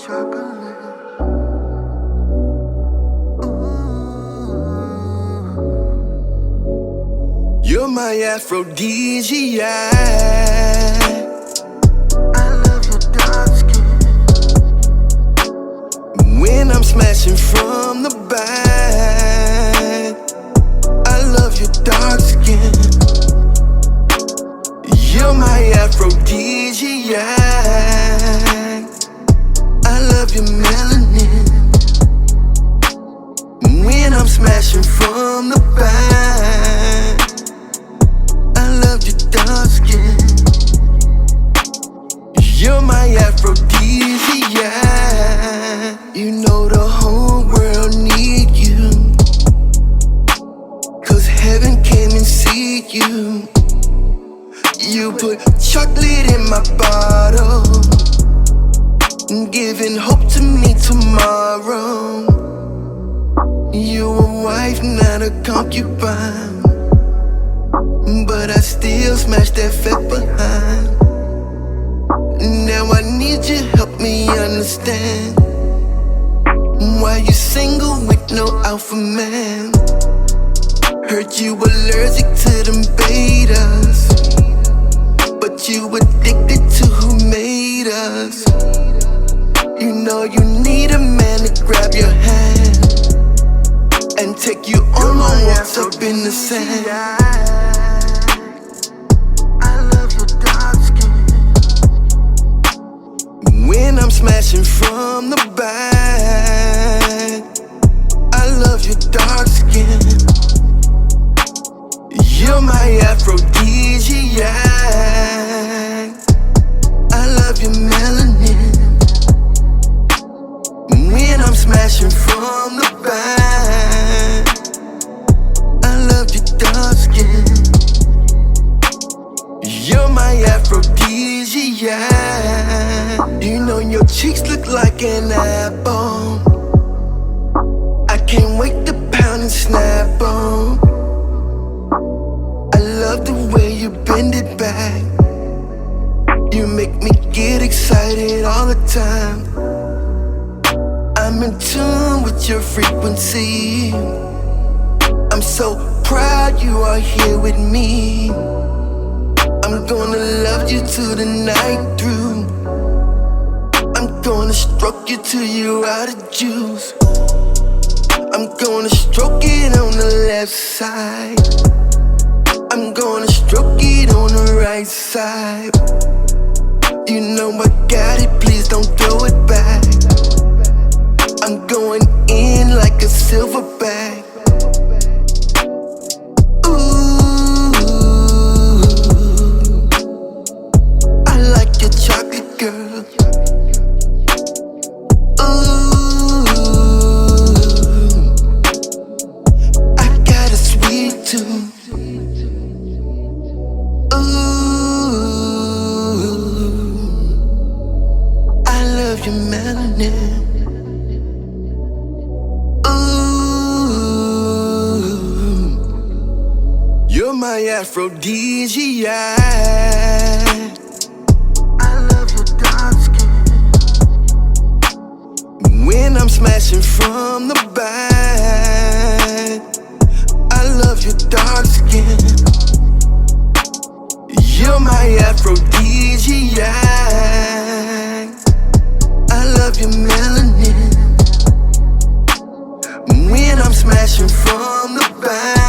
chocolate. You're my aphrodisiac. I love your dark skin. When I'm smashing from the back, I love your dark skin. You're my aphrodisiac. I love your melanin. When I'm smashing from the back, I love your dark skin. You're my aphrodisiac. You know the whole world need you, 'cause heaven came and see you. You put chocolate in my bottle, giving hope to me tomorrow. You a wife, not a concubine, but I still smash that fat behind. Now I need you, help me understand why you single with no alpha man. Heard you allergic to them betas, but you addicted to who made us. You know you need a man to grab your hand and take you on long walks up in the sand. I love your dark skin. When I'm smashing from the back, I love your dark skin. You're my aphrodisiac. I love your melanin. When I'm smashing from the back, I love your dark skin. You're my aphrodisiac. You know your cheeks look like an apple. I can't wait to pound and snap on. I love the way you bend it back. You make me get excited all the time. I'm in tune with your frequency. I'm so proud you are here with me. I'm gonna love you till the night through. I'm gonna stroke you till you're out of juice. I'm gonna stroke it on the left side. I'm gonna stroke it on the right side. You know I got it, please don't throw it back. I'm going in like a silverback. Ooh, I like your chocolate, girl. Ooh, I got a sweet tooth. Ooh, I love your melanin. You're my aphrodisiac. I love your dark skin. When I'm smashing from the back, I love your dark skin. You're my aphrodisiac. I love your melanin. When I'm smashing from the back,